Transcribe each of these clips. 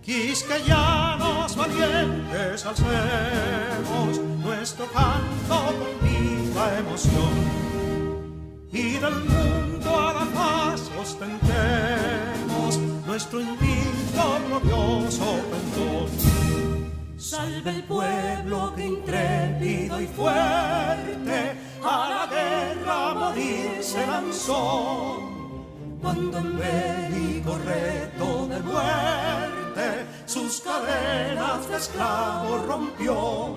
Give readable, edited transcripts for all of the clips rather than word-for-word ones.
Quisqueyanos valientes alcemos nuestro canto con viva emoción, y del mundo a la paz ostentemos nuestro invicto glorioso pendón. Salve el pueblo que intrépido y fuerte a la guerra a morir se lanzó, cuando en bélico reto de muerte sus cadenas de esclavos rompió.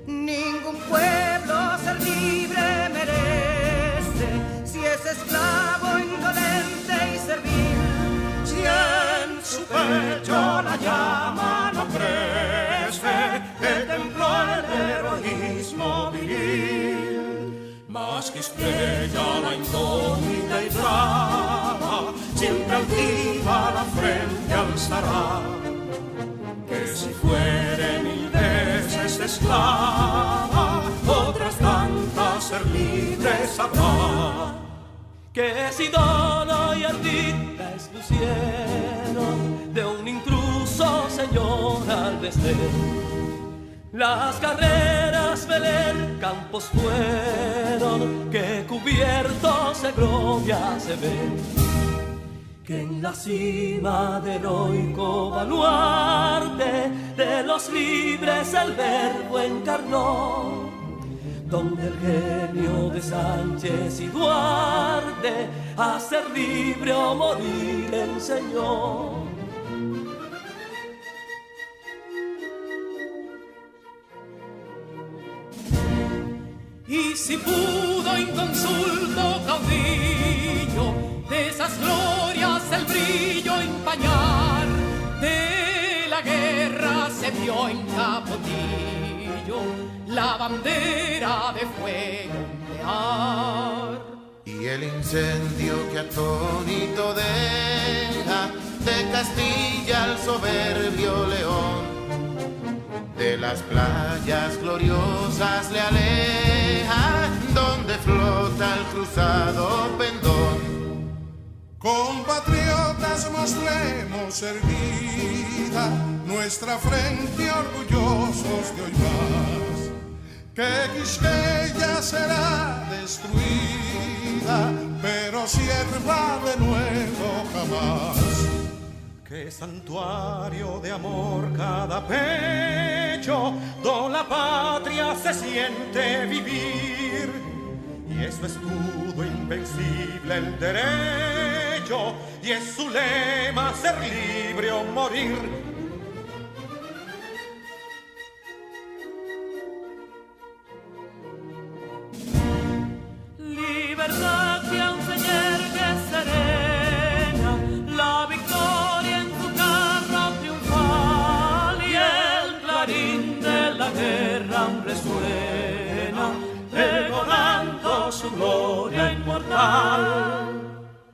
Ningún pueblo ser libre merece si es esclavo, indolente y servil. Si en su pecho la llama no crece, que templó el heroísmo viril, más que estrella la indómita y brava, siempre altiva la frente alzará, que si fuere mil veces esclava, otras tantas ser libres habrá. Que si Dono y Ardita lucieron de un intruso señor al desdén, las carreras Belén campos fueron, que cubiertos de gloria se ven, que en la cima del heroico baluarte de los libres el verbo encarnó, donde el genio de Sánchez y Duarte a ser libre o morir enseñó. Y si pudo inconsulto caudillo de esas glorias el brillo empañar, de la guerra se vio en Capotillo la bandera de fuego ondear. Y el incendio que atónito deja de Castilla al soberbio león, de las playas gloriosas le aleja, donde flota el cruzado pendón. Compatriotas, mostremos erguida nuestra frente orgullosos de hoy más, que Quisqueya será destruida, pero sierva de nuevo jamás. Que santuario de amor cada pecho, donde la patria se siente vivir, y es su escudo invencible el derecho, y es su lema ser libre o morir. Libertad que aún se yergue serena, la victoria en tu carro triunfal, y el clarín de la guerra aún resuena, pregonando su gloria inmortal.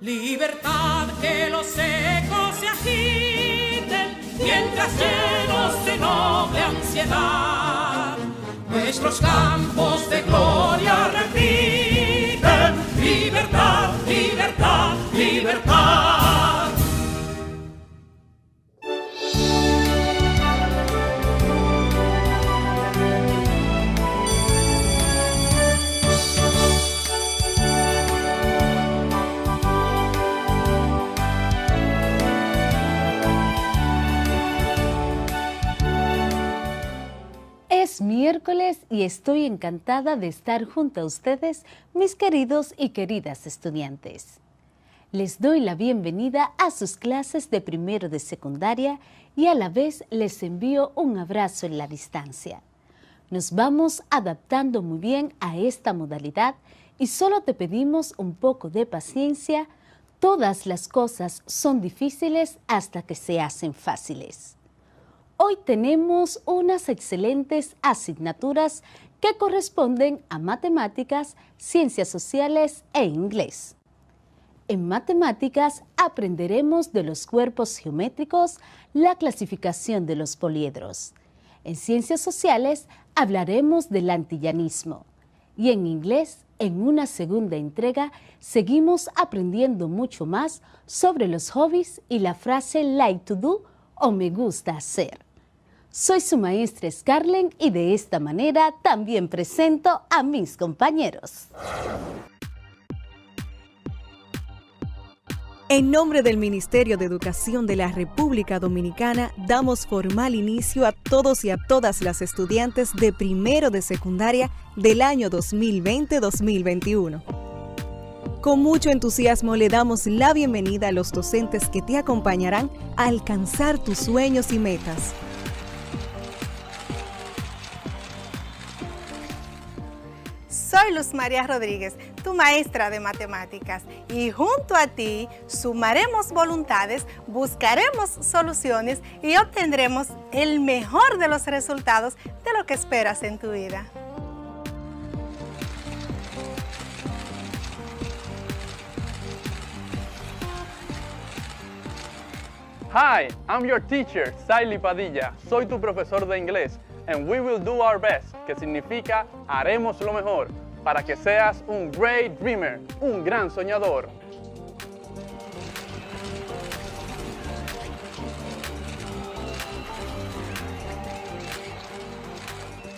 Libertad, que los ecos se agiten mientras llenos de noble ansiedad nuestros campos de gloria repiten. Libertad, libertad, libertad. Es miércoles y estoy encantada de estar junto a ustedes, mis queridos y queridas estudiantes. Les doy la bienvenida a sus clases de primero de secundaria y a la vez les envío un abrazo en la distancia. Nos vamos adaptando muy bien a esta modalidad y solo te pedimos un poco de paciencia. Todas las cosas son difíciles hasta que se hacen fáciles. Hoy tenemos unas excelentes asignaturas que corresponden a matemáticas, ciencias sociales e inglés. En matemáticas aprenderemos de los cuerpos geométricos, la clasificación de los poliedros. En ciencias sociales hablaremos del antillanismo. Y en inglés, en una segunda entrega, seguimos aprendiendo mucho más sobre los hobbies y la frase like to do o me gusta hacer. Soy su maestra Scarlett y de esta manera también presento a mis compañeros. En nombre del Ministerio de Educación de la República Dominicana, damos formal inicio a todos y a todas las estudiantes de primero de secundaria del año 2020-2021. Con mucho entusiasmo le damos la bienvenida a los docentes que te acompañarán a alcanzar tus sueños y metas. Soy Luz María Rodríguez, tu maestra de matemáticas, y junto a ti sumaremos voluntades, buscaremos soluciones y obtendremos el mejor de los resultados de lo que esperas en tu vida. Hi, I'm your teacher, Saily Padilla. Soy tu profesor de inglés. And we will do our best, que significa haremos lo mejor, para que seas un great dreamer, un gran soñador.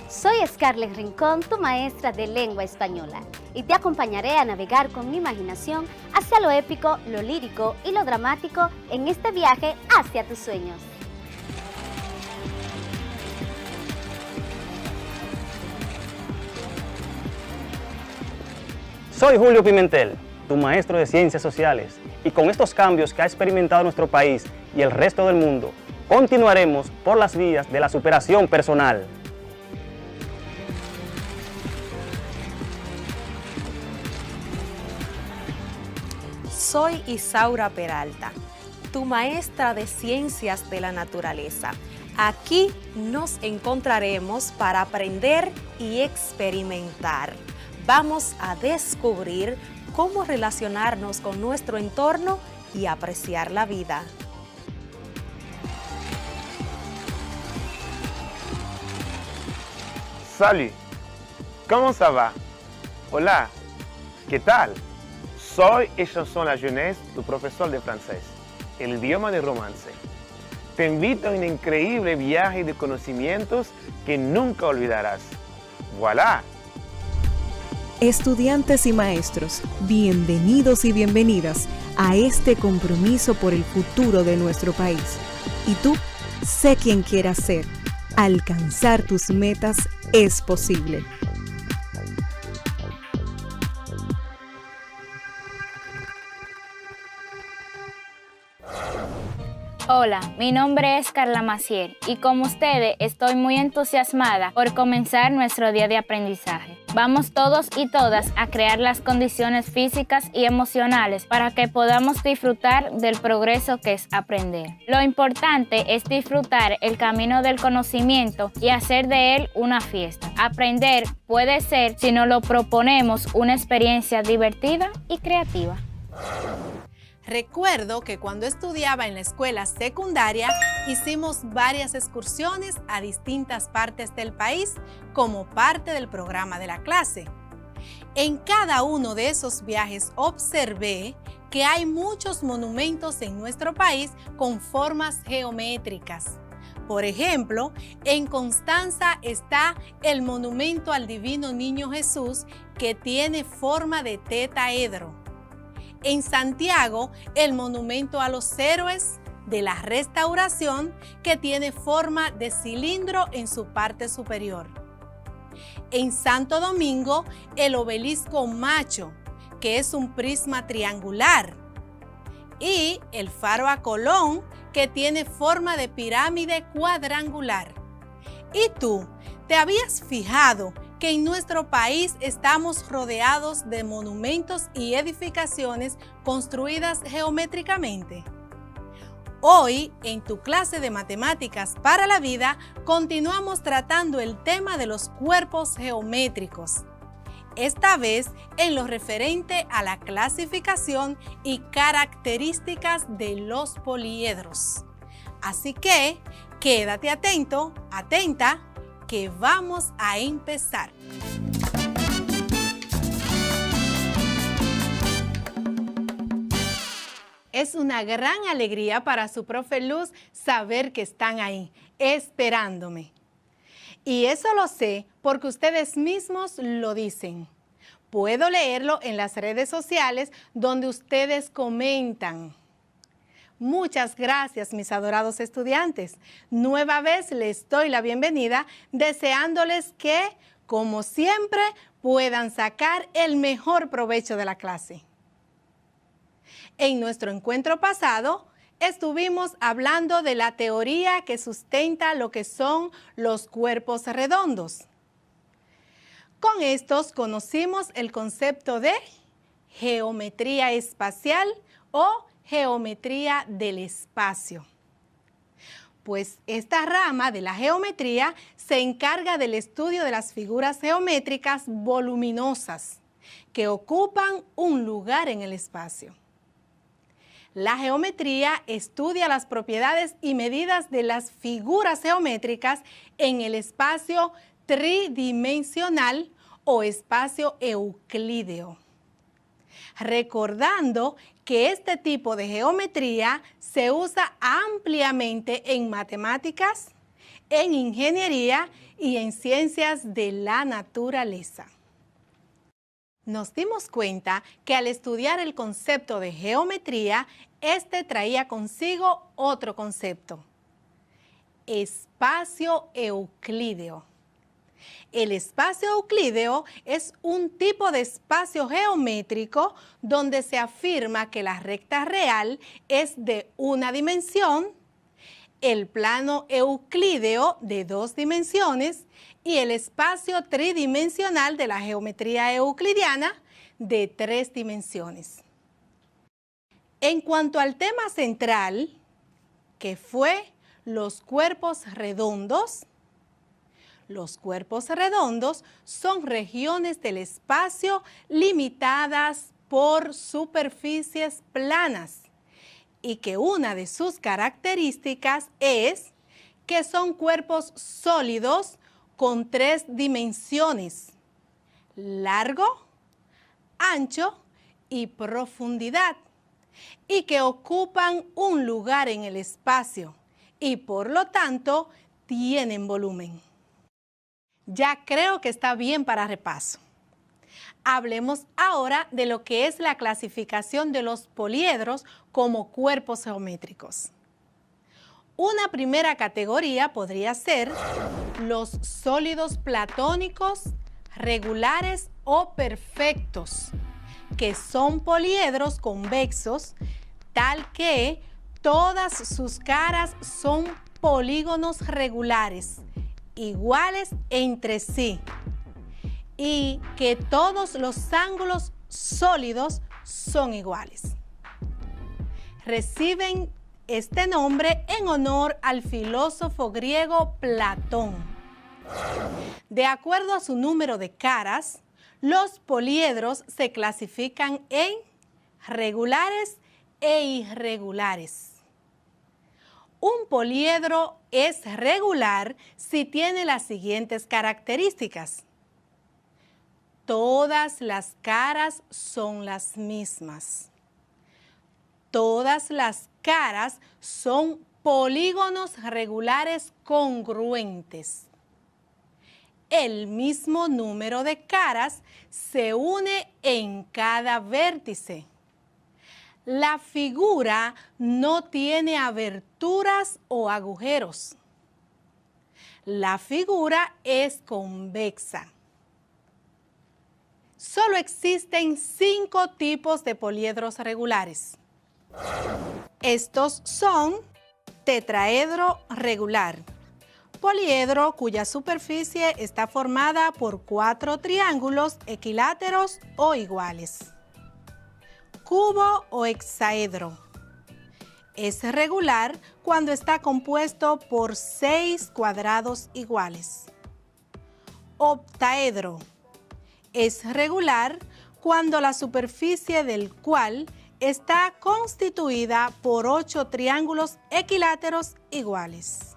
Soy Scarlett Rincón, tu maestra de lengua española, y te acompañaré a navegar con mi imaginación hacia lo épico, lo lírico y lo dramático en este viaje hacia tus sueños. Soy Julio Pimentel, tu maestro de Ciencias Sociales, y con estos cambios que ha experimentado nuestro país y el resto del mundo, continuaremos por las vías de la superación personal. Soy Isaura Peralta, tu maestra de Ciencias de la Naturaleza. Aquí nos encontraremos para aprender y experimentar. Vamos a descubrir cómo relacionarnos con nuestro entorno y apreciar la vida. Salut, ¿cómo ça va? Hola, ¿qué tal? Soy et chanson la jeunesse, tu profesor de francés, el idioma de romance. Te invito a un increíble viaje de conocimientos que nunca olvidarás. ¡Voilà! Estudiantes y maestros, bienvenidos y bienvenidas a este compromiso por el futuro de nuestro país. Y tú, sé quien quieras ser. Alcanzar tus metas es posible. Hola, mi nombre es Carla Maciel y como ustedes estoy muy entusiasmada por comenzar nuestro día de aprendizaje. Vamos todos y todas a crear las condiciones físicas y emocionales para que podamos disfrutar del progreso que es aprender. Lo importante es disfrutar el camino del conocimiento y hacer de él una fiesta. Aprender puede ser, si nos lo proponemos, una experiencia divertida y creativa. Recuerdo que cuando estudiaba en la escuela secundaria hicimos varias excursiones a distintas partes del país como parte del programa de la clase. En cada uno de esos viajes observé que hay muchos monumentos en nuestro país con formas geométricas. Por ejemplo, en Constanza está el monumento al Divino Niño Jesús que tiene forma de tetaedro. En Santiago, el monumento a los héroes de la Restauración que tiene forma de cilindro en su parte superior. En Santo Domingo, el obelisco Macho, que es un prisma triangular. Y el faro a Colón, que tiene forma de pirámide cuadrangular. ¿Y tú, te habías fijado que en nuestro país estamos rodeados de monumentos y edificaciones construidas geométricamente? Hoy, en tu clase de Matemáticas para la Vida, continuamos tratando el tema de los cuerpos geométricos. Esta vez en lo referente a la clasificación y características de los poliedros. Así que, quédate atento, atenta, que vamos a empezar. Es una gran alegría para su profe Luz saber que están ahí, esperándome. Y eso lo sé porque ustedes mismos lo dicen. Puedo leerlo en las redes sociales donde ustedes comentan. Muchas gracias, mis adorados estudiantes. Nueva vez les doy la bienvenida, deseándoles que, como siempre, puedan sacar el mejor provecho de la clase. En nuestro encuentro pasado, estuvimos hablando de la teoría que sustenta lo que son los cuerpos redondos. Con estos conocimos el concepto de geometría espacial o geometría del espacio. Pues esta rama de la geometría se encarga del estudio de las figuras geométricas voluminosas que ocupan un lugar en el espacio. La geometría estudia las propiedades y medidas de las figuras geométricas en el espacio tridimensional o espacio euclídeo. Recordando que este tipo de geometría se usa ampliamente en matemáticas, en ingeniería y en ciencias de la naturaleza. Nos dimos cuenta que al estudiar el concepto de geometría, este traía consigo otro concepto: espacio euclídeo. El espacio euclídeo es un tipo de espacio geométrico donde se afirma que la recta real es de una dimensión, el plano euclídeo de 2 dimensiones y el espacio tridimensional de la geometría euclidiana de 3 dimensiones. En cuanto al tema central, que fue los cuerpos redondos son regiones del espacio limitadas por superficies planas y que una de sus características es que son cuerpos sólidos con 3 dimensiones: largo, ancho y profundidad, y que ocupan un lugar en el espacio y por lo tanto tienen volumen. Ya creo que está bien para repaso. Hablemos ahora de lo que es la clasificación de los poliedros como cuerpos geométricos. Una primera categoría podría ser los sólidos platónicos, regulares o perfectos, que son poliedros convexos, tal que todas sus caras son polígonos regulares, iguales entre sí, y que todos los ángulos sólidos son iguales. Reciben este nombre en honor al filósofo griego Platón. De acuerdo a su número de caras, los poliedros se clasifican en regulares e irregulares. Un poliedro es regular si tiene las siguientes características. Todas las caras son las mismas. Todas las caras son polígonos regulares congruentes. El mismo número de caras se une en cada vértice. La figura no tiene aberturas o agujeros. La figura es convexa. Solo existen 5 tipos de poliedros regulares. Estos son tetraedro regular, poliedro cuya superficie está formada por 4 triángulos equiláteros o iguales. Cubo o hexaedro. Es regular cuando está compuesto por 6 cuadrados iguales. Octaedro. Es regular cuando la superficie del cual está constituida por 8 triángulos equiláteros iguales.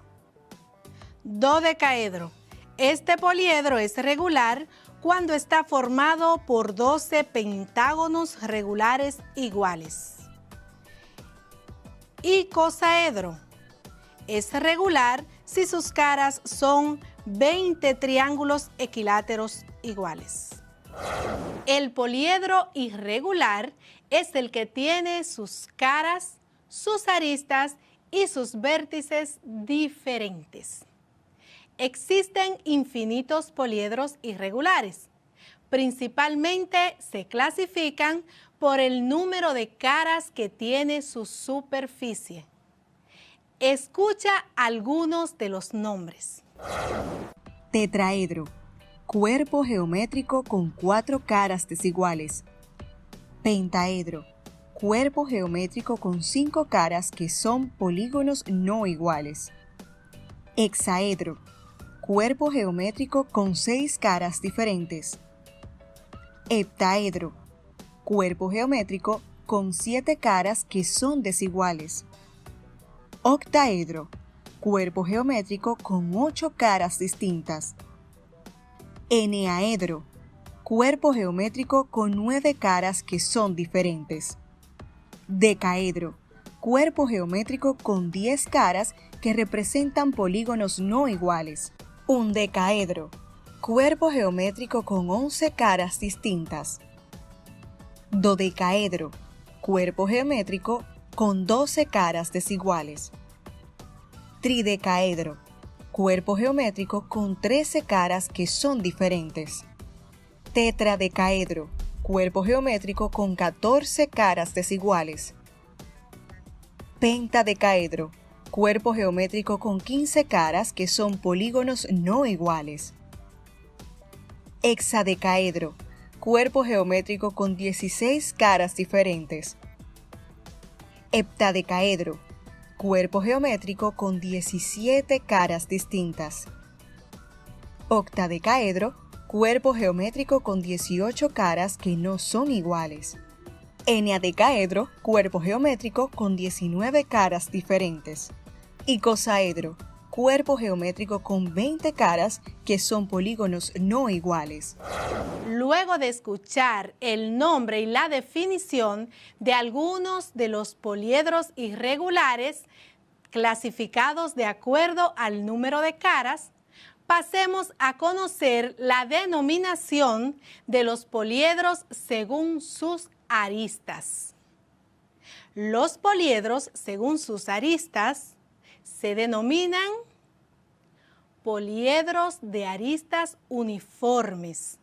Dodecaedro. Este poliedro es regular cuando está formado por 12 pentágonos regulares iguales. Icosaedro. Es regular si sus caras son 20 triángulos equiláteros iguales. El poliedro irregular es el que tiene sus caras, sus aristas y sus vértices diferentes. Existen infinitos poliedros irregulares. Principalmente se clasifican por el número de caras que tiene su superficie. Escucha algunos de los nombres. Tetraedro, cuerpo geométrico con 4 caras desiguales. Pentaedro, cuerpo geométrico con 5 caras que son polígonos no iguales. Hexaedro, cuerpo geométrico con 6 caras diferentes. Heptaedro, cuerpo geométrico con 7 caras que son desiguales. Octaedro, cuerpo geométrico con 8 caras distintas. Eneaedro, cuerpo geométrico con 9 caras que son diferentes. Decaedro, cuerpo geométrico con 10 caras que representan polígonos no iguales. Undecaedro, cuerpo geométrico con 11 caras distintas. Dodecaedro, cuerpo geométrico con 12 caras desiguales. Tridecaedro, cuerpo geométrico con 13 caras que son diferentes. Tetradecaedro, cuerpo geométrico con 14 caras desiguales. Pentadecaedro, cuerpo geométrico con 15 caras que son polígonos no iguales. Hexadecaedro, cuerpo geométrico con 16 caras diferentes. Heptadecaedro, cuerpo geométrico con 17 caras distintas. Octadecaedro, cuerpo geométrico con 18 caras que no son iguales. Eneadecaedro, cuerpo geométrico con 19 caras diferentes. Icosaedro, cuerpo geométrico con 20 caras que son polígonos no iguales. Luego de escuchar el nombre y la definición de algunos de los poliedros irregulares clasificados de acuerdo al número de caras, pasemos a conocer la denominación de los poliedros según sus aristas. Los poliedros según sus aristas se denominan poliedros de aristas uniformes,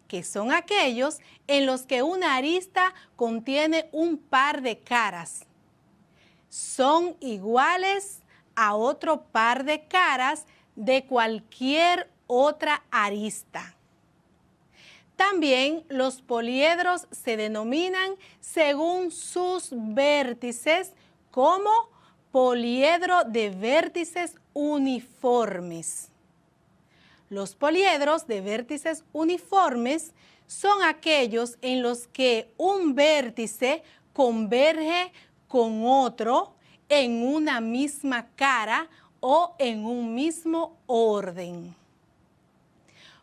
que son aquellos en los que una arista contiene un par de caras. Son iguales a otro par de caras de cualquier otra arista. También los poliedros se denominan según sus vértices como poliedro de vértices uniformes. Los poliedros de vértices uniformes son aquellos en los que un vértice converge con otro en una misma cara o en un mismo orden.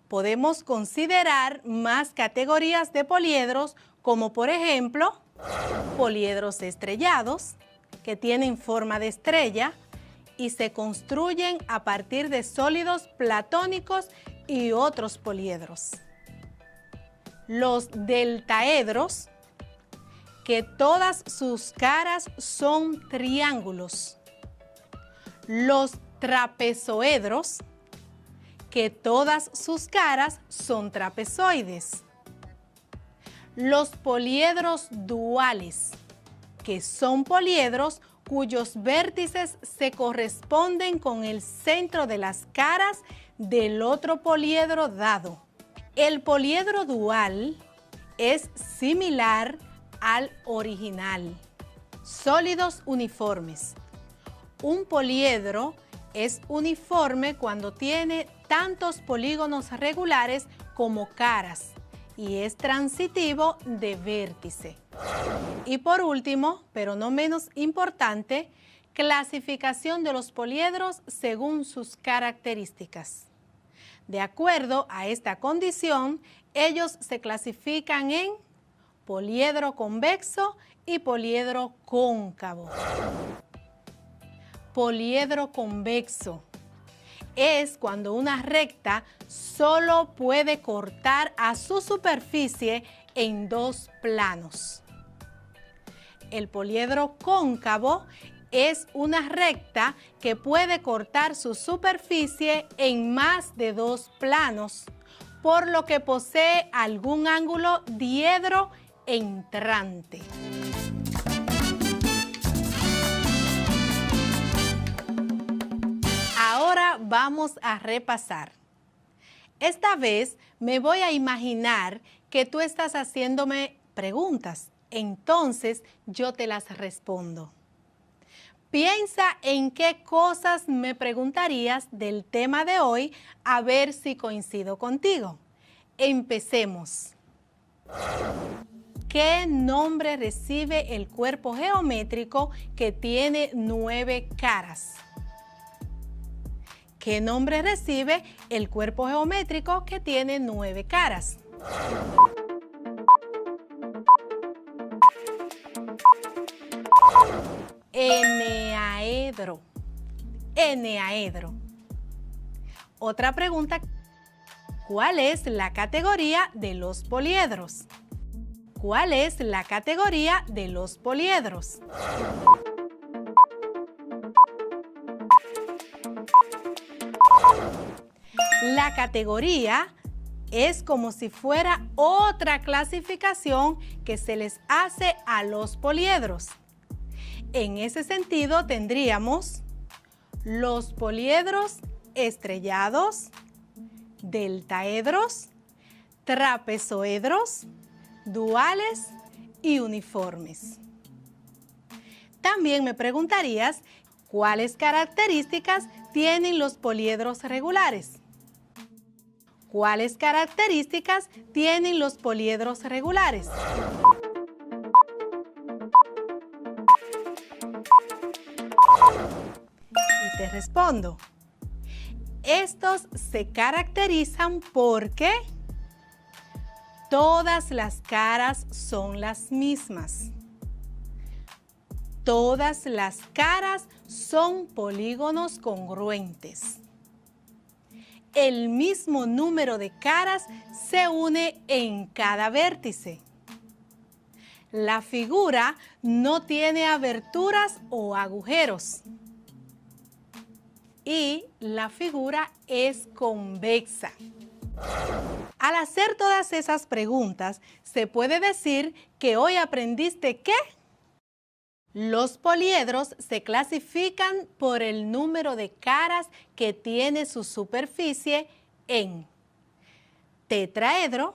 Podemos considerar más categorías de poliedros como por ejemplo poliedros estrellados, que tienen forma de estrella y se construyen a partir de sólidos platónicos y otros poliedros. Los deltaedros, que todas sus caras son triángulos. Los trapezoedros, que todas sus caras son trapezoides. Los poliedros duales, que son poliedros cuyos vértices se corresponden con el centro de las caras del otro poliedro dado. El poliedro dual es similar al original. Sólidos uniformes. Un poliedro es uniforme cuando tiene tantos polígonos regulares como caras y es transitivo de vértice. Y por último, pero no menos importante, clasificación de los poliedros según sus características. De acuerdo a esta condición, ellos se clasifican en poliedro convexo y poliedro cóncavo. Poliedro convexo es cuando una recta solo puede cortar a su superficie en dos planos. El poliedro cóncavo es una recta que puede cortar su superficie en más de dos planos, por lo que posee algún ángulo diedro entrante. Ahora vamos a repasar. Esta vez me voy a imaginar que tú estás haciéndome preguntas, entonces yo te las respondo. Piensa en qué cosas me preguntarías del tema de hoy, a ver si coincido contigo. Empecemos. ¿Qué nombre recibe el cuerpo geométrico que tiene 9 caras? ¿Qué nombre recibe el cuerpo geométrico que tiene 9 caras? Eneaedro. Eneaedro. Otra pregunta. ¿Cuál es la categoría de los poliedros? ¿Cuál es la categoría de los poliedros? La categoría es como si fuera otra clasificación que se les hace a los poliedros. En ese sentido tendríamos los poliedros estrellados, deltaedros, trapezoedros, duales y uniformes. También me preguntarías cuáles características tienen los poliedros regulares. ¿Cuáles características tienen los poliedros regulares? Y te respondo. Estos se caracterizan porque todas las caras son las mismas. Todas las caras son polígonos congruentes. El mismo número de caras se une en cada vértice. La figura no tiene aberturas o agujeros. Y la figura es convexa. Al hacer todas esas preguntas, se puede decir que hoy aprendiste que los poliedros se clasifican por el número de caras que tiene su superficie en tetraedro,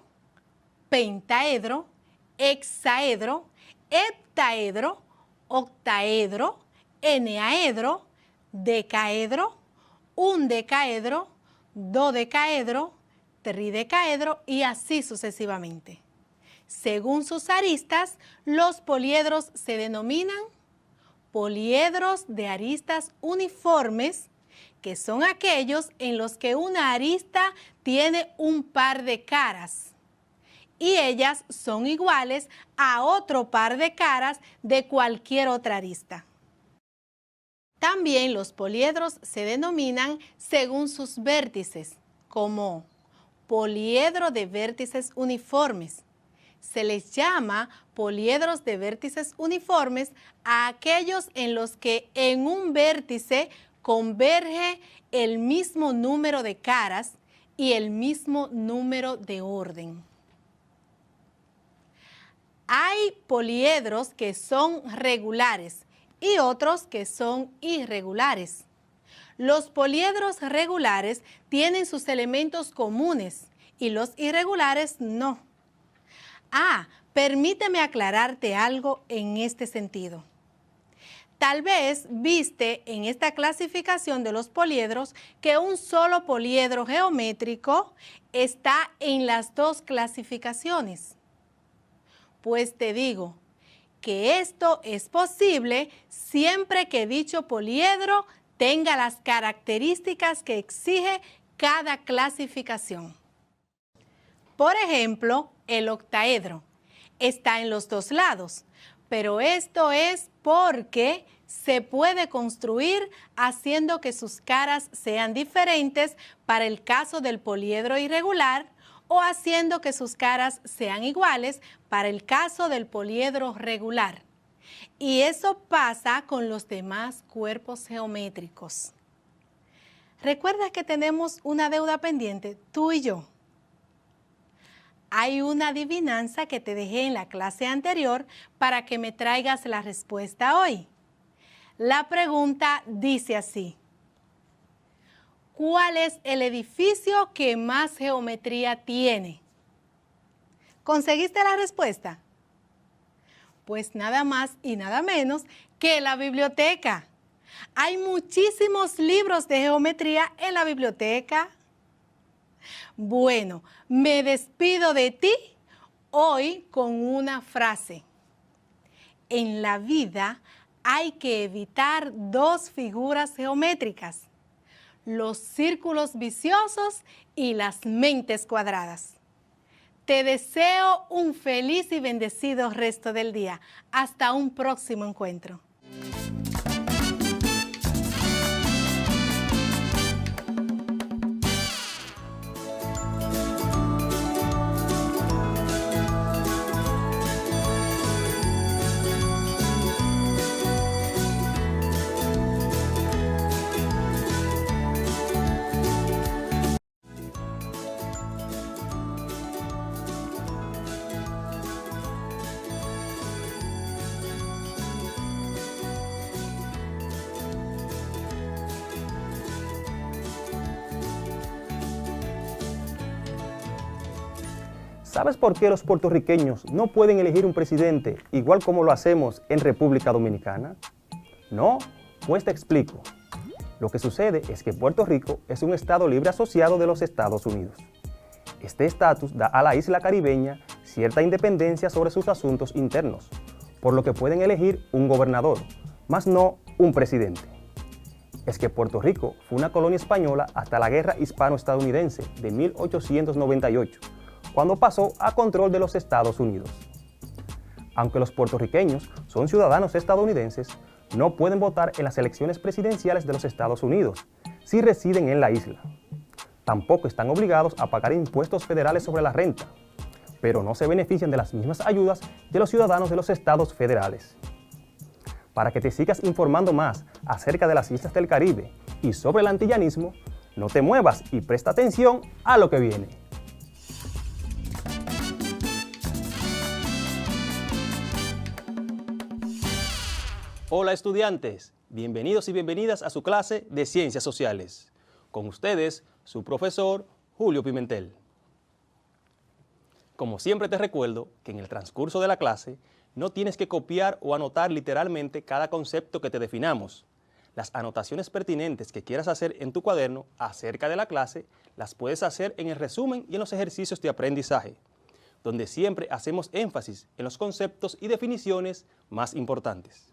pentaedro, hexaedro, heptaedro, octaedro, eneaedro, decaedro, undecaedro, dodecaedro, tridecaedro y así sucesivamente. Según sus aristas, los poliedros se denominan poliedros de aristas uniformes, que son aquellos en los que una arista tiene un par de caras y ellas son iguales a otro par de caras de cualquier otra arista. También los poliedros se denominan según sus vértices, como poliedro de vértices uniformes. Se les llama poliedros de vértices uniformes a aquellos en los que en un vértice converge el mismo número de caras y el mismo número de orden. Hay poliedros que son regulares y otros que son irregulares. Los poliedros regulares tienen sus elementos comunes y los irregulares no. Permíteme aclararte algo en este sentido. Tal vez viste en esta clasificación de los poliedros que un solo poliedro geométrico está en las dos clasificaciones. Pues te digo que esto es posible siempre que dicho poliedro tenga las características que exige cada clasificación. Por ejemplo, el octaedro. está en los dos lados, pero esto es porque se puede construir haciendo que sus caras sean diferentes para el caso del poliedro irregular o haciendo que sus caras sean iguales para el caso del poliedro regular. Y eso pasa con los demás cuerpos geométricos. ¿Recuerdas que tenemos una deuda pendiente, tú y yo? Hay una adivinanza que te dejé en la clase anterior para que me traigas la respuesta hoy. La pregunta dice así: ¿cuál es el edificio que más geometría tiene? ¿Conseguiste la respuesta? Pues nada más y nada menos que la biblioteca. Hay muchísimos libros de geometría en la biblioteca. Bueno, me despido de ti hoy con una frase. En la vida hay que evitar dos figuras geométricas: los círculos viciosos y las mentes cuadradas. Te deseo un feliz y bendecido resto del día. Hasta un próximo encuentro. ¿Sabes por qué los puertorriqueños no pueden elegir un presidente igual como lo hacemos en República Dominicana? ¿No? Pues te explico. Lo que sucede es que Puerto Rico es un estado libre asociado de los Estados Unidos. Este estatus da a la isla caribeña cierta independencia sobre sus asuntos internos, por lo que pueden elegir un gobernador, mas no un presidente. Es que Puerto Rico fue una colonia española hasta la Guerra Hispano-Estadounidense de 1898, cuando pasó a control de los Estados Unidos. Aunque los puertorriqueños son ciudadanos estadounidenses, no pueden votar en las elecciones presidenciales de los Estados Unidos si residen en la isla. Tampoco están obligados a pagar impuestos federales sobre la renta, pero no se benefician de las mismas ayudas de los ciudadanos de los estados federales. Para que te sigas informando más acerca de las islas del Caribe y sobre el antillanismo, no te muevas y presta atención a lo que viene. Hola estudiantes, bienvenidos y bienvenidas a su clase de Ciencias Sociales. Con ustedes, su profesor Julio Pimentel. Como siempre te recuerdo que en el transcurso de la clase no tienes que copiar o anotar literalmente cada concepto que te definamos. Las anotaciones pertinentes que quieras hacer en tu cuaderno acerca de la clase las puedes hacer en el resumen y en los ejercicios de aprendizaje, donde siempre hacemos énfasis en los conceptos y definiciones más importantes.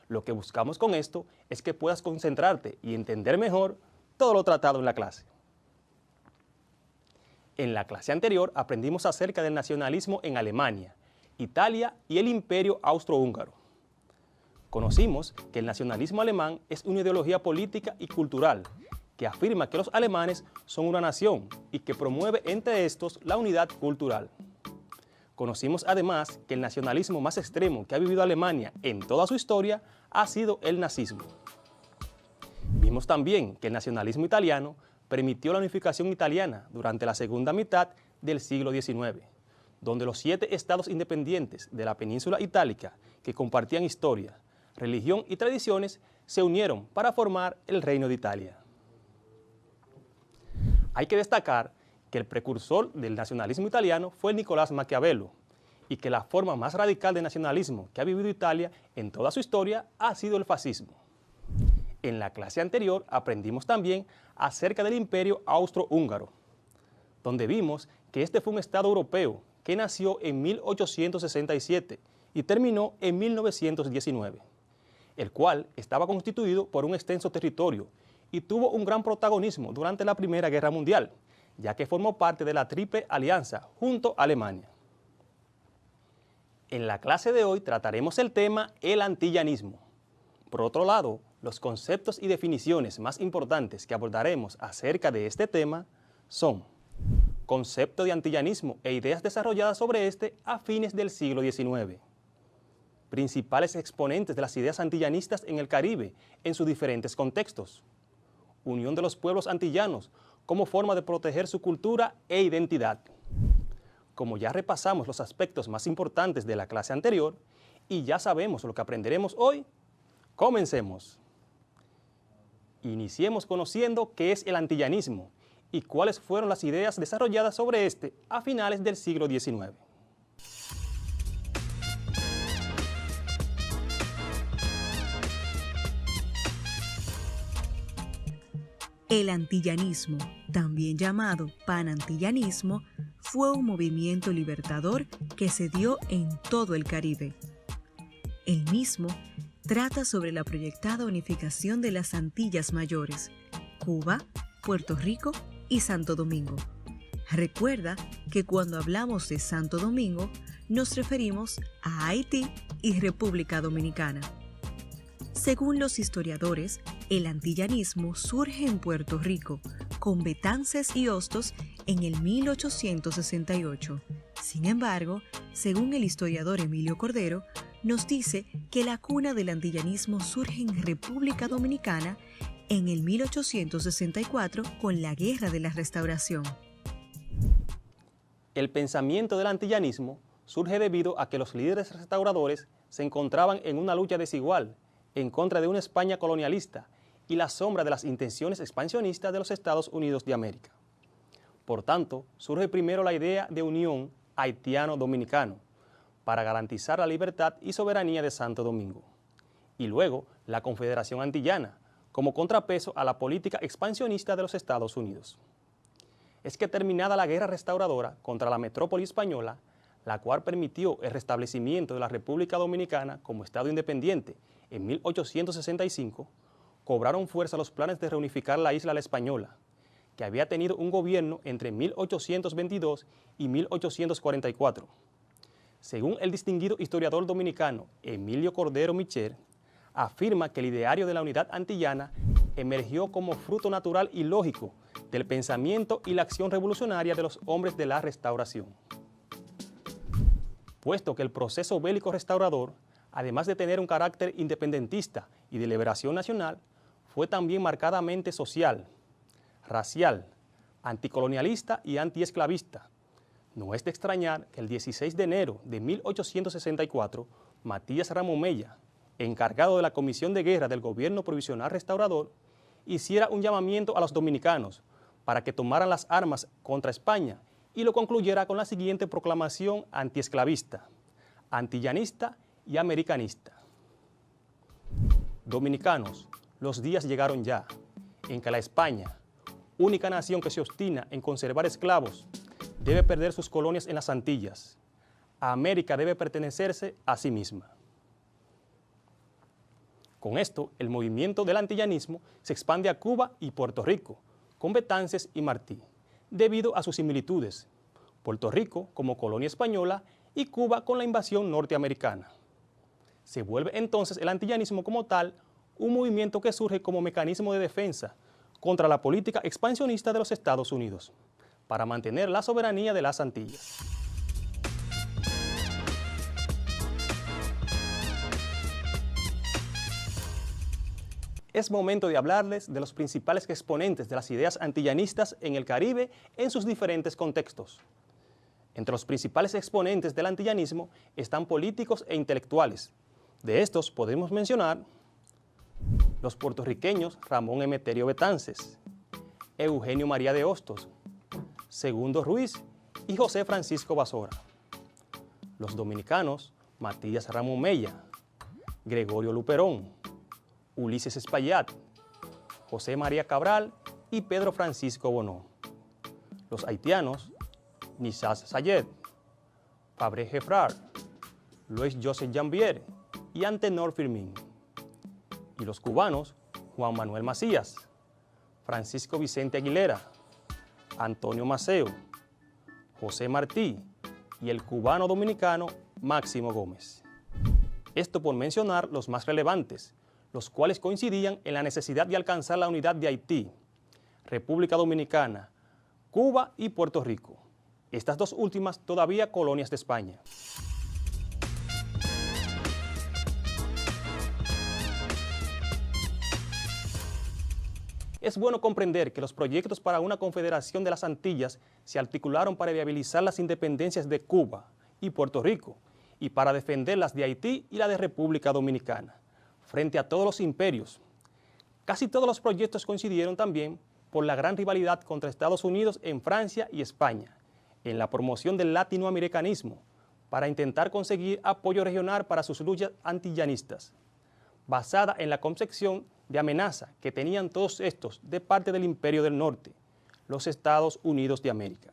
Lo que buscamos con esto es que puedas concentrarte y entender mejor todo lo tratado en la clase. En la clase anterior aprendimos acerca del nacionalismo en Alemania, Italia y el Imperio Austrohúngaro. Conocimos que el nacionalismo alemán es una ideología política y cultural que afirma que los alemanes son una nación y que promueve entre estos la unidad cultural. Conocimos además que el nacionalismo más extremo que ha vivido Alemania en toda su historia ha sido el nazismo. Vimos también que el nacionalismo italiano permitió la unificación italiana durante la segunda mitad del siglo XIX, donde los 7 estados independientes de la península itálica que compartían historia, religión y tradiciones se unieron para formar el Reino de Italia. Hay que destacar que el precursor del nacionalismo italiano fue Nicolás Maquiavelo y que la forma más radical de nacionalismo que ha vivido Italia en toda su historia ha sido el fascismo. En la clase anterior aprendimos también acerca del Imperio Austrohúngaro, donde vimos que este fue un estado europeo que nació en 1867 y terminó en 1919, el cual estaba constituido por un extenso territorio y tuvo un gran protagonismo durante la Primera Guerra Mundial, ya que formó parte de la Triple Alianza junto a Alemania. En la clase de hoy trataremos el tema el antillanismo. Por otro lado, los conceptos y definiciones más importantes que abordaremos acerca de este tema son concepto de antillanismo e ideas desarrolladas sobre este a fines del siglo XIX, principales exponentes de las ideas antillanistas en el Caribe en sus diferentes contextos, unión de los pueblos antillanos como forma de proteger su cultura e identidad. Como ya repasamos los aspectos más importantes de la clase anterior y ya sabemos lo que aprenderemos hoy, comencemos. Iniciemos conociendo qué es el antillanismo y cuáles fueron las ideas desarrolladas sobre este a finales del siglo XIX. El antillanismo, también llamado panantillanismo, fue un movimiento libertador que se dio en todo el Caribe. El mismo trata sobre la proyectada unificación de las Antillas Mayores, Cuba, Puerto Rico y Santo Domingo. Recuerda que cuando hablamos de Santo Domingo, nos referimos a Haití y República Dominicana. Según los historiadores, el antillanismo surge en Puerto Rico, con Betances y Hostos en el 1868. Sin embargo, según el historiador Emilio Cordero, nos dice que la cuna del antillanismo surge en República Dominicana en el 1864 con la Guerra de la Restauración. El pensamiento del antillanismo surge debido a que los líderes restauradores se encontraban en una lucha desigual en contra de una España colonialista y la sombra de las intenciones expansionistas de los Estados Unidos de América. Por tanto, surge primero la idea de unión haitiano-dominicano para garantizar la libertad y soberanía de Santo Domingo, y luego la Confederación Antillana como contrapeso a la política expansionista de los Estados Unidos. Es que terminada la guerra restauradora contra la metrópoli española, la cual permitió el restablecimiento de la República Dominicana como Estado independiente en 1865, cobraron fuerza los planes de reunificar la isla La Española, que había tenido un gobierno entre 1822 y 1844. Según el distinguido historiador dominicano Emilio Cordero Michel, afirma que el ideario de la unidad antillana emergió como fruto natural y lógico del pensamiento y la acción revolucionaria de los hombres de la Restauración. Puesto que el proceso bélico restaurador, además de tener un carácter independentista y de liberación nacional, fue también marcadamente social, racial, anticolonialista y antiesclavista. No es de extrañar que el 16 de enero de 1864, Matías Ramos Mella, encargado de la Comisión de Guerra del Gobierno Provisional Restaurador, hiciera un llamamiento a los dominicanos para que tomaran las armas contra España y lo concluyera con la siguiente proclamación antiesclavista, antillanista y americanista. Dominicanos, los días llegaron ya en que la España, única nación que se obstina en conservar esclavos, debe perder sus colonias en las Antillas. América debe pertenecerse a sí misma. Con esto, el movimiento del antillanismo se expande a Cuba y Puerto Rico, con Betances y Martí, debido a sus similitudes, Puerto Rico como colonia española y Cuba con la invasión norteamericana. Se vuelve entonces el antillanismo como tal un movimiento que surge como mecanismo de defensa contra la política expansionista de los Estados Unidos, para mantener la soberanía de las Antillas. Es momento de hablarles de los principales exponentes de las ideas antillanistas en el Caribe en sus diferentes contextos. Entre los principales exponentes del antillanismo están políticos e intelectuales. De estos podemos mencionar los puertorriqueños Ramón Emeterio Betances, Eugenio María de Hostos, Segundo Ruiz y José Francisco Basora. Los dominicanos Matías Ramos Mella, Gregorio Luperón, Ulises Espaillat, José María Cabral y Pedro Francisco Bonó. Los haitianos Nissas Sayed, Fabre Gefrard, Luis Joseph Jambier y Antenor Firmin. Y los cubanos Juan Manuel Macías, Francisco Vicente Aguilera, Antonio Maceo, José Martí y el cubano dominicano Máximo Gómez. Esto por mencionar los más relevantes, los cuales coincidían en la necesidad de alcanzar la unidad de Haití, República Dominicana, Cuba y Puerto Rico, estas dos últimas todavía colonias de España. Es bueno comprender que los proyectos para una confederación de las Antillas se articularon para viabilizar las independencias de Cuba y Puerto Rico y para defender las de Haití y la de República Dominicana frente a todos los imperios. Casi todos los proyectos coincidieron también por la gran rivalidad contra Estados Unidos en Francia y España, en la promoción del latinoamericanismo, para intentar conseguir apoyo regional para sus luchas antillanistas, basada en la concepción de amenaza que tenían todos estos de parte del Imperio del Norte, los Estados Unidos de América.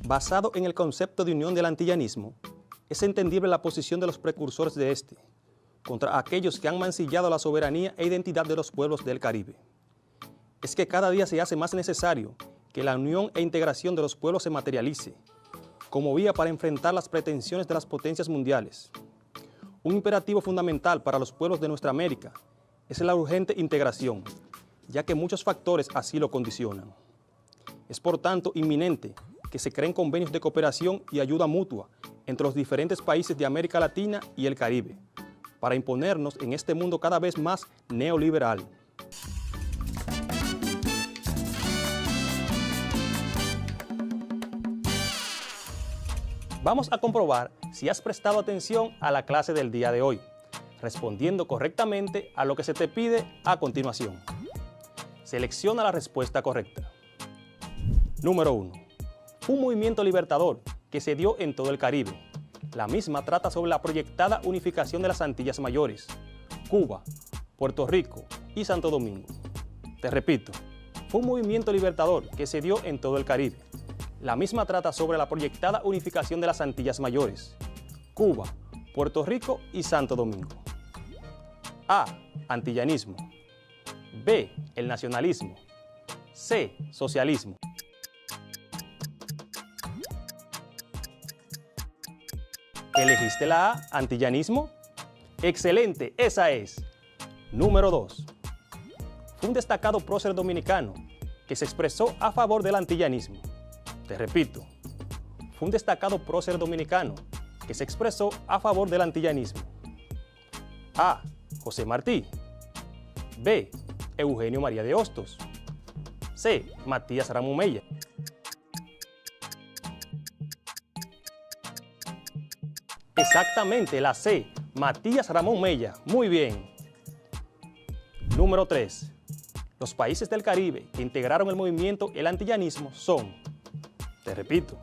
Basado en el concepto de unión del antillanismo, es entendible la posición de los precursores de este contra aquellos que han mancillado la soberanía e identidad de los pueblos del Caribe. Es que cada día se hace más necesario que la unión e integración de los pueblos se materialice como vía para enfrentar las pretensiones de las potencias mundiales. Un imperativo fundamental para los pueblos de nuestra América es la urgente integración, ya que muchos factores así lo condicionan. Es por tanto inminente que se creen convenios de cooperación y ayuda mutua entre los diferentes países de América Latina y el Caribe, para imponernos en este mundo cada vez más neoliberal. Vamos a comprobar si has prestado atención a la clase del día de hoy, respondiendo correctamente a lo que se te pide a continuación. Selecciona la respuesta correcta. Número 1. Fue un movimiento libertador que se dio en todo el Caribe. La misma trata sobre la proyectada unificación de las Antillas Mayores, Cuba, Puerto Rico y Santo Domingo. Te repito, fue un movimiento libertador que se dio en todo el Caribe. La misma trata sobre la proyectada unificación de las Antillas Mayores, Cuba, Puerto Rico y Santo Domingo. A. Antillanismo. B. El nacionalismo. C. Socialismo. ¿Elegiste la A, antillanismo? ¡Excelente! Esa es. Número 2. Fue un destacado prócer dominicano que se expresó a favor del antillanismo. Te repito, fue un destacado prócer dominicano que se expresó a favor del antillanismo. A. José Martí. B. Eugenio María de Hostos. C. Matías Ramón Mella. Exactamente, la C. Matías Ramón Mella. Muy bien. Número 3. Los países del Caribe que integraron el movimiento El Antillanismo son, te repito,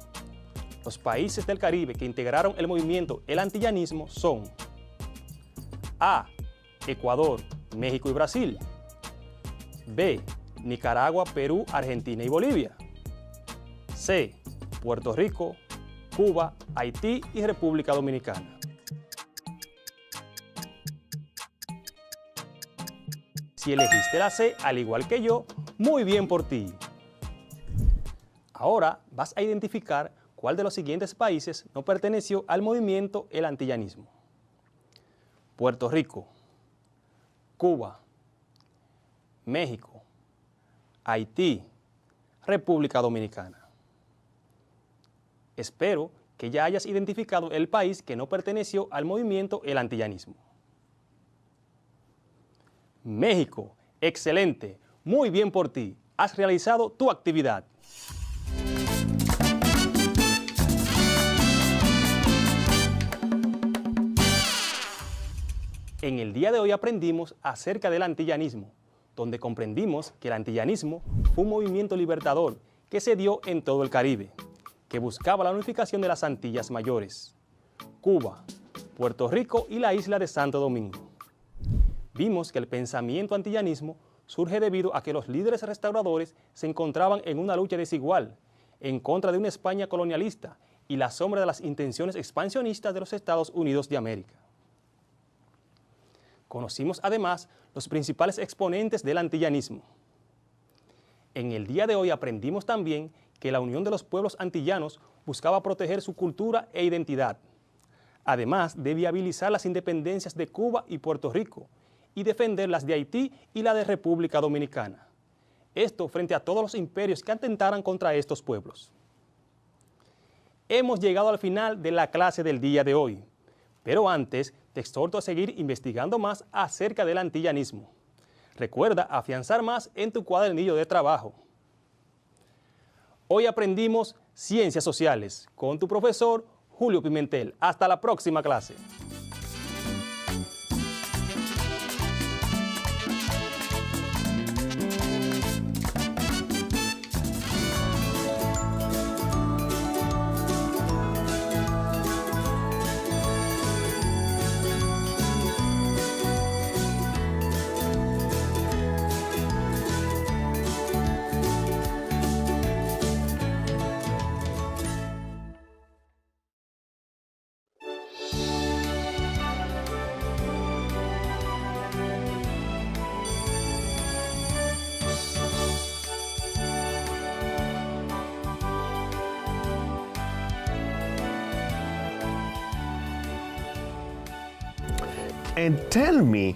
los países del Caribe que integraron el movimiento El Antillanismo son A. Ecuador, México y Brasil. B. Nicaragua, Perú, Argentina y Bolivia. C. Puerto Rico, Cuba, Haití y República Dominicana. Si elegiste la C, al igual que yo, muy bien por ti. Ahora vas a identificar cuál de los siguientes países no perteneció al movimiento El Antillanismo. Puerto Rico, Cuba, México, Haití, República Dominicana. Espero que ya hayas identificado el país que no perteneció al movimiento El Antillanismo. México, excelente, muy bien por ti, has realizado tu actividad. En el día de hoy aprendimos acerca del antillanismo, donde comprendimos que el antillanismo fue un movimiento libertador que se dio en todo el Caribe, que buscaba la unificación de las Antillas Mayores, Cuba, Puerto Rico y la isla de Santo Domingo. Vimos que el pensamiento antillanismo surge debido a que los líderes restauradores se encontraban en una lucha desigual en contra de una España colonialista y la sombra de las intenciones expansionistas de los Estados Unidos de América. Conocimos además los principales exponentes del antillanismo. En el día de hoy aprendimos también que la Unión de los Pueblos Antillanos buscaba proteger su cultura e identidad, además de viabilizar las independencias de Cuba y Puerto Rico y defender las de Haití y la de República Dominicana. Esto frente a todos los imperios que atentaran contra estos pueblos. Hemos llegado al final de la clase del día de hoy, pero antes te exhorto a seguir investigando más acerca del antillanismo. Recuerda afianzar más en tu cuadernillo de trabajo. Hoy aprendimos Ciencias Sociales con tu profesor Julio Pimentel. Hasta la próxima clase. And tell me,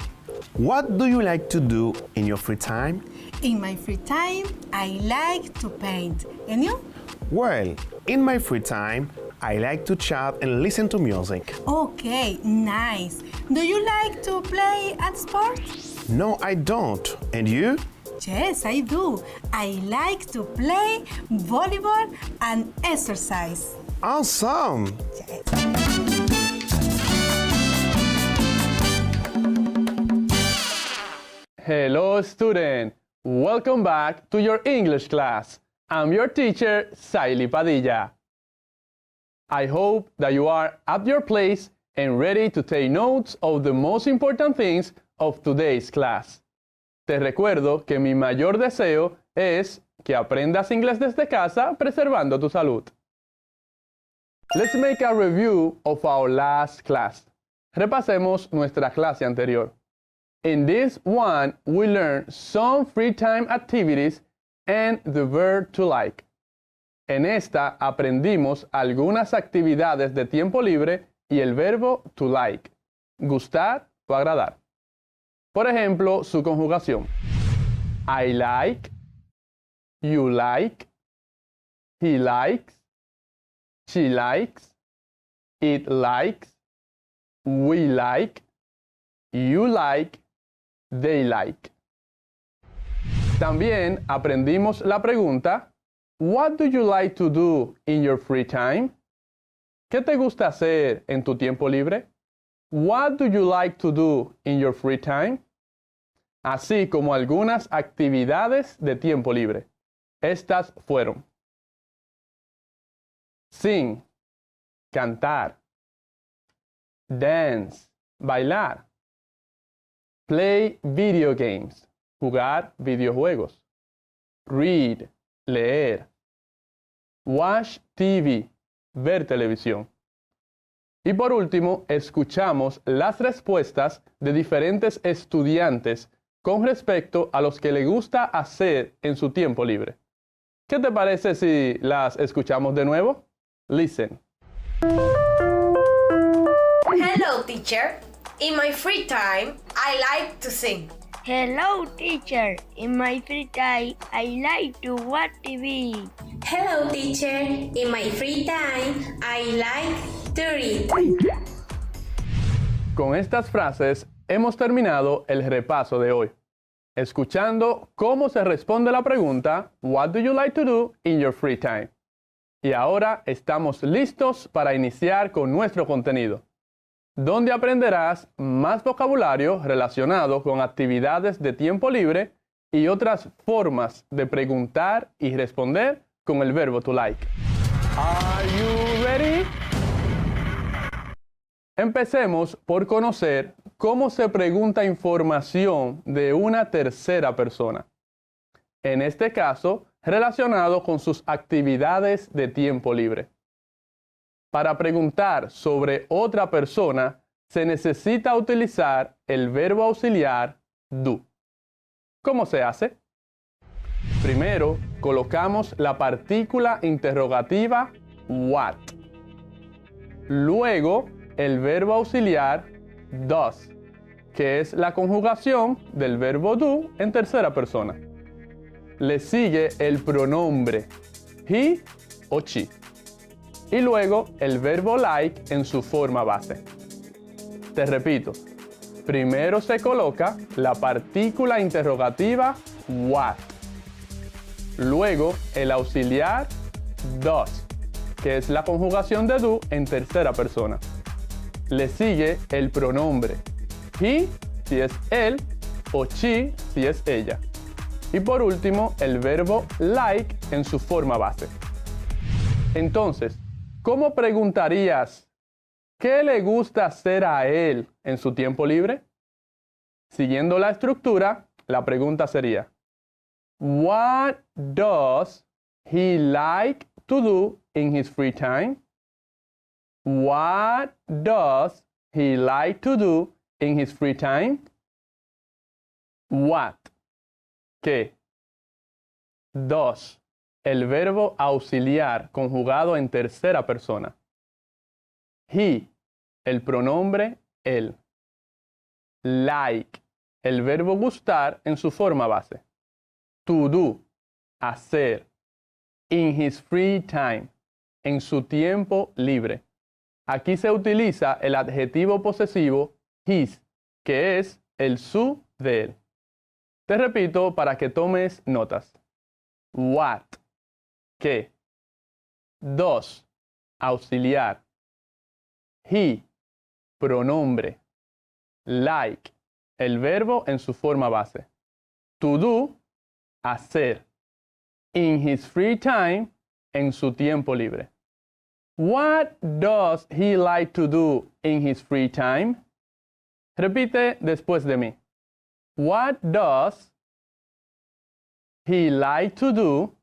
what do you like to do in your free time? In my free time, I like to paint. And you? Well, in my free time, I like to chat and listen to music. Okay, nice. Do you like to play at sports? No, I don't. And you? Yes, I do. I like to play volleyball and exercise. Awesome! Hello, student. Welcome back to your English class. I'm your teacher, Saily Padilla. I hope that you are at your place and ready to take notes of the most important things of today's class. Te recuerdo que mi mayor deseo es que aprendas inglés desde casa preservando tu salud. Let's make a review of our last class. Repasemos nuestra clase anterior. In this one, we learned some free time activities and the verb to like. En esta aprendimos algunas actividades de tiempo libre y el verbo to like, gustar o agradar. Por ejemplo, su conjugación. I like, you like, he likes, she likes, it likes, we like, you like, they like. También aprendimos la pregunta, what do you like to do in your free time? ¿Qué te gusta hacer en tu tiempo libre? What do you like to do in your free time? Así como algunas actividades de tiempo libre. Estas fueron: sing, cantar; dance, bailar; play video games, jugar videojuegos; read, leer; watch TV, ver televisión. Y por último, escuchamos las respuestas de diferentes estudiantes con respecto a los que le gusta hacer en su tiempo libre. ¿Qué te parece si las escuchamos de nuevo? Listen. Hello, teacher. In my free time, I like to sing. Hello, teacher. In my free time, I like to watch TV. Hello, teacher. In my free time, I like to read. Con estas frases hemos terminado el repaso de hoy, escuchando cómo se responde la pregunta What do you like to do in your free time? Y ahora estamos listos para iniciar con nuestro contenido, donde aprenderás más vocabulario relacionado con actividades de tiempo libre y otras formas de preguntar y responder con el verbo to like. Are you ready? Empecemos por conocer cómo se pregunta información de una tercera persona. En este caso, relacionado con sus actividades de tiempo libre. Para preguntar sobre otra persona, se necesita utilizar el verbo auxiliar do. ¿Cómo se hace? Primero, colocamos la partícula interrogativa what. Luego, el verbo auxiliar does, que es la conjugación del verbo do en tercera persona. Le sigue el pronombre he o she. Y luego el verbo like en su forma base. Te repito, primero se coloca la partícula interrogativa what. Luego el auxiliar does, que es la conjugación de do en tercera persona. Le sigue el pronombre he, si es él, o she, si es ella. Y por último, el verbo like en su forma base. Entonces, ¿cómo preguntarías qué le gusta hacer a él en su tiempo libre? Siguiendo la estructura, la pregunta sería: What does he like to do in his free time? What does he like to do in his free time? What. ¿Qué? Does. El verbo auxiliar conjugado en tercera persona. He. El pronombre él. Like. El verbo gustar en su forma base. To do, hacer. In his free time, en su tiempo libre. Aquí se utiliza el adjetivo posesivo his, que es el su de él. Te repito para que tomes notas. What, ¿qué? Does, auxiliar. He, pronombre. Like, el verbo en su forma base. To do, hacer. In his free time, en su tiempo libre. What does he like to do in his free time? Repite después de mí. What does he like to do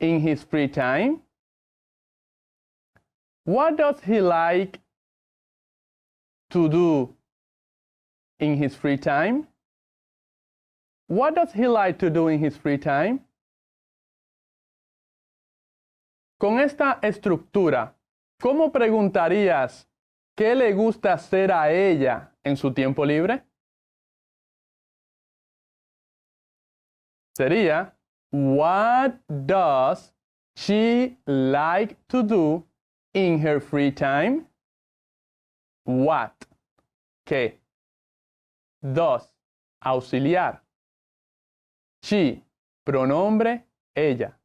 in his free time? What does he like to do in his free time? What does he like to do in his free time? Con esta estructura, ¿cómo preguntarías qué le gusta hacer a ella en su tiempo libre? Sería, what does she like to do in her free time? What. ¿Qué? Does. Auxiliar. She, pronombre ella.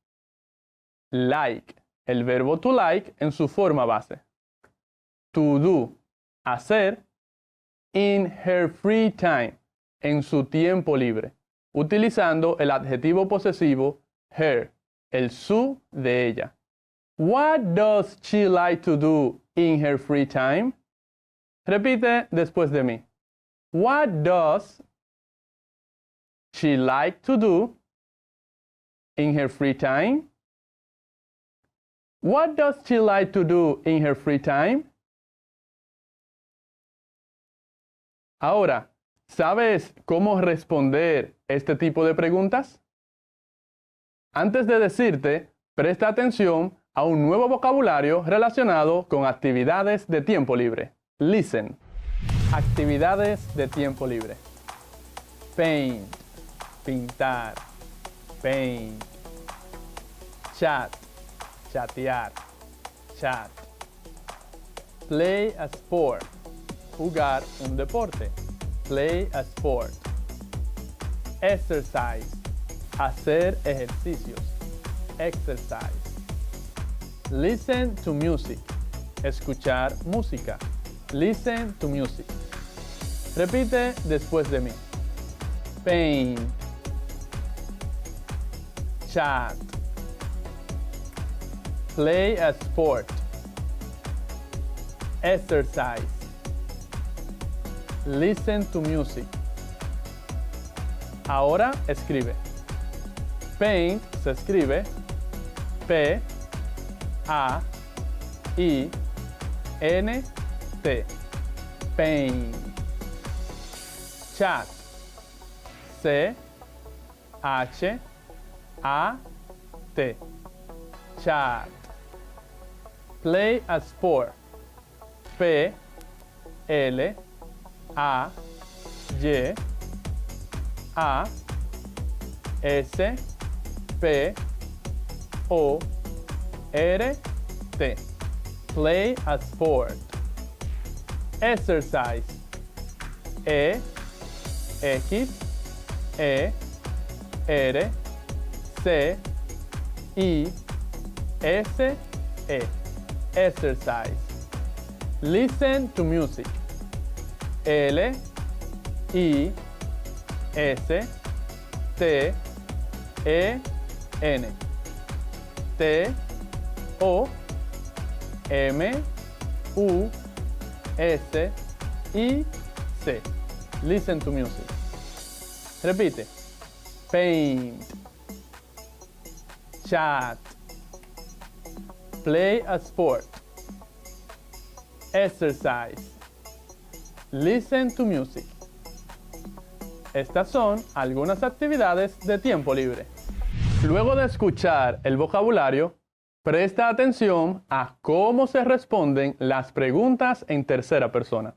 Like, el verbo to like en su forma base. To do, hacer. In her free time, en su tiempo libre. Utilizando el adjetivo posesivo her, el su de ella. What does she like to do in her free time? Repite después de mí. What does she like to do in her free time? What does she like to do in her free time? Ahora, ¿sabes cómo responder este tipo de preguntas? Antes de decirte, presta atención a un nuevo vocabulario relacionado con actividades de tiempo libre. Listen. Actividades de tiempo libre. Paint. Pintar. Paint. Chat. Chatear. Chat. Play a sport. Jugar un deporte. Play a sport. Exercise. Hacer ejercicios. Exercise. Listen to music. Escuchar música. Listen to music. Repite después de mí. Paint. Chat. Play a sport. Exercise. Listen to music. Ahora escribe. Paint se escribe P-A-I-N-T. Paint. Chat. H-A-T. Chat. Play a sport. P-L-A-Y-A-S-P-O-R-T. Play a sport. Exercise. E-X-E-R-C-I-S-E. Exercise. Listen to music. L-I-S-T-E-N. T-O-M-U-S-I-C. Listen to music. Repite. Paint. Chat. Play a sport. Exercise. Listen to music. Estas son algunas actividades de tiempo libre. Luego de escuchar el vocabulario, presta atención a cómo se responden las preguntas en tercera persona.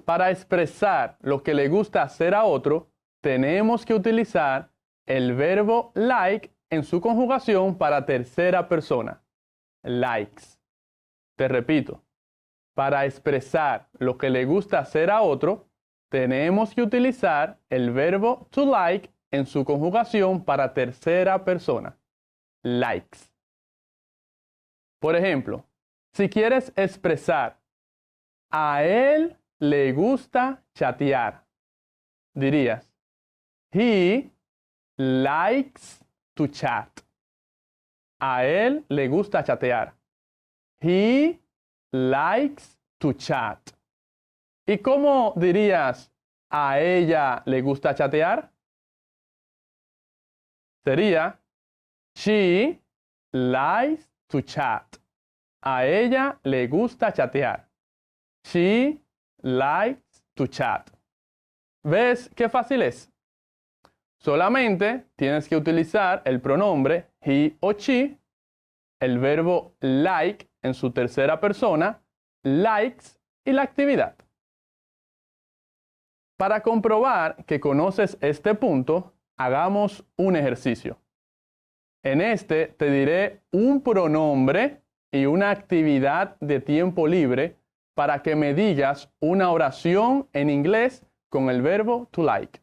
Para expresar lo que le gusta hacer a otro, tenemos que utilizar el verbo like en su conjugación para tercera persona. Likes. Te repito, para expresar lo que le gusta hacer a otro, tenemos que utilizar el verbo to like en su conjugación para tercera persona. Likes. Por ejemplo, si quieres expresar a él le gusta chatear, dirías, he likes to chat. A él le gusta chatear. He likes to chat. ¿Y cómo dirías a ella le gusta chatear? Sería she likes to chat. A ella le gusta chatear. She likes to chat. ¿Ves qué fácil es? Solamente tienes que utilizar el pronombre he o she, el verbo like en su tercera persona, likes y la actividad. Para comprobar que conoces este punto, hagamos un ejercicio. En este te diré un pronombre y una actividad de tiempo libre para que me digas una oración en inglés con el verbo to like.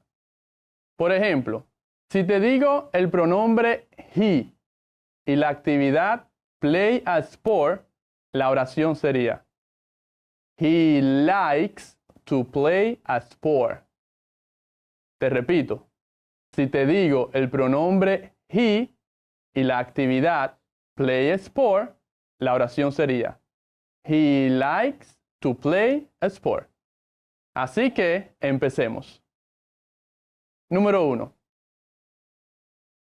Por ejemplo, si te digo el pronombre he y la actividad play a sport, la oración sería he likes to play a sport. Te repito, si te digo el pronombre he y la actividad play a sport, la oración sería he likes to play a sport. Así que empecemos. Número 1.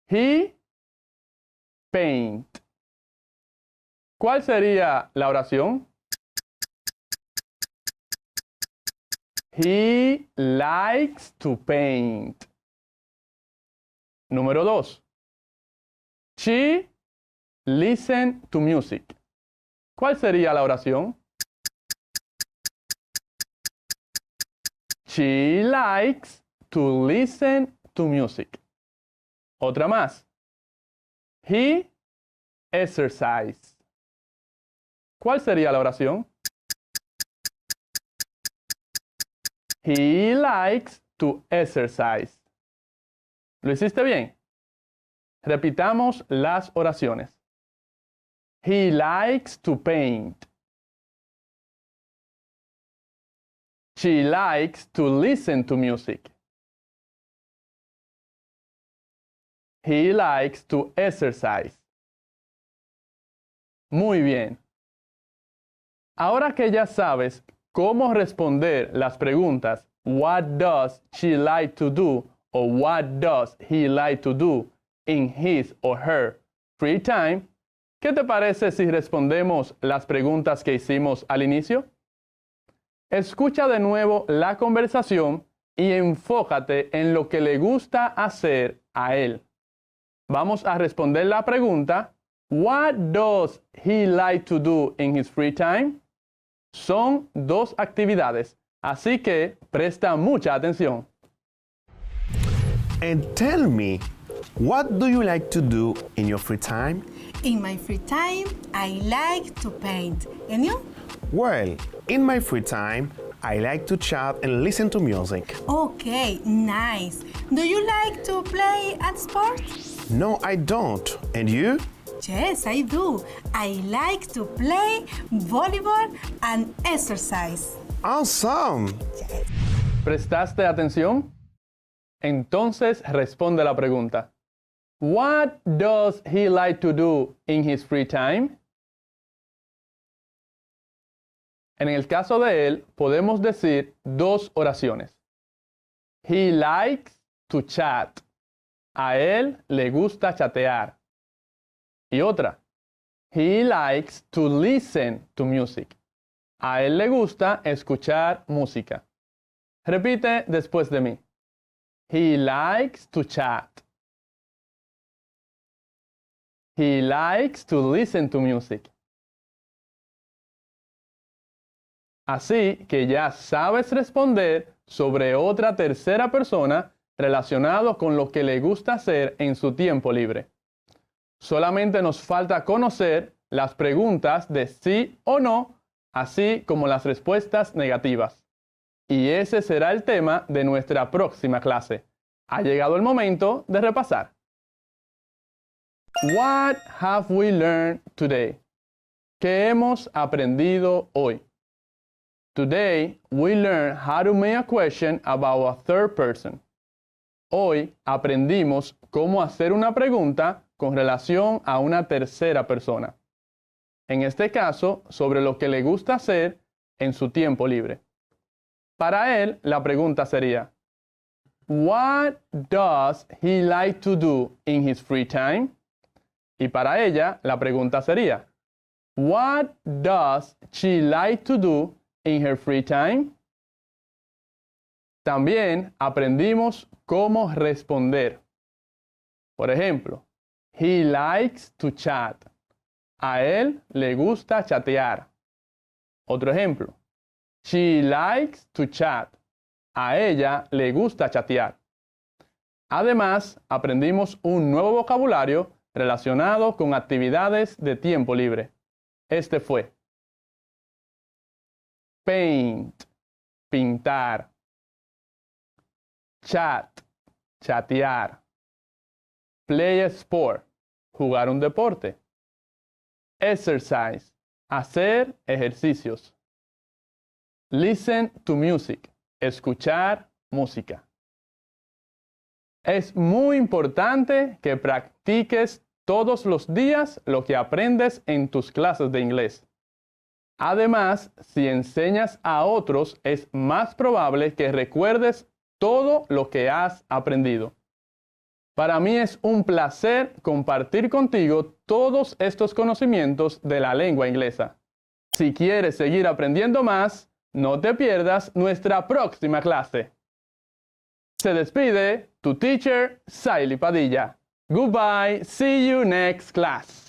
He paint. ¿Cuál sería la oración? He likes to paint. Número 2. She listen to music. ¿Cuál sería la oración? She likes to listen to music. Otra más. He exercise. ¿Cuál sería la oración? He likes to exercise. ¿Lo hiciste bien? Repitamos las oraciones. He likes to paint. She likes to listen to music. He likes to exercise. Muy bien. Ahora que ya sabes cómo responder las preguntas what does she like to do o what does he like to do in his or her free time, ¿qué te parece si respondemos las preguntas que hicimos al inicio? Escucha de nuevo la conversación y enfócate en lo que le gusta hacer a él. Vamos a responder la pregunta, What does he like to do in his free time? Son dos actividades, así que presta mucha atención. And tell me, what do you like to do in your free time? In my free time, I like to paint. And you? Well, in my free time, I like to chat and listen to music. Okay, nice. Do you like to play at sports? No, I don't. And you? Yes, I do. I like to play volleyball and exercise. Awesome! ¿Prestaste atención? Entonces responde la pregunta. What does he like to do in his free time? En el caso de él, podemos decir dos oraciones. He likes to chat. A él le gusta chatear. Y otra. He likes to listen to music. A él le gusta escuchar música. Repite después de mí. He likes to chat. He likes to listen to music. Así que ya sabes responder sobre otra tercera persona relacionado con lo que le gusta hacer en su tiempo libre. Solamente nos falta conocer las preguntas de sí o no, así como las respuestas negativas. Y ese será el tema de nuestra próxima clase. Ha llegado el momento de repasar. What have we learned today? ¿Qué hemos aprendido hoy? Today, we learn how to make a question about a third person. Hoy aprendimos cómo hacer una pregunta con relación a una tercera persona. En este caso, sobre lo que le gusta hacer en su tiempo libre. Para él, la pregunta sería, What does he like to do in his free time? Y para ella, la pregunta sería, What does she like to do in her free time? También aprendimos cómo responder. Por ejemplo, he likes to chat. A él le gusta chatear. Otro ejemplo, she likes to chat. A ella le gusta chatear. Además, aprendimos un nuevo vocabulario relacionado con actividades de tiempo libre. Este fue paint, pintar. Chat, chatear. Play a sport, jugar un deporte. Exercise, hacer ejercicios. Listen to music, escuchar música. Es muy importante que practiques todos los días lo que aprendes en tus clases de inglés. Además, si enseñas a otros, es más probable que recuerdes todo lo que has aprendido. Para mí es un placer compartir contigo todos estos conocimientos de la lengua inglesa. Si quieres seguir aprendiendo más, no te pierdas nuestra próxima clase. Se despide tu teacher, Saily Padilla. Goodbye, see you next class.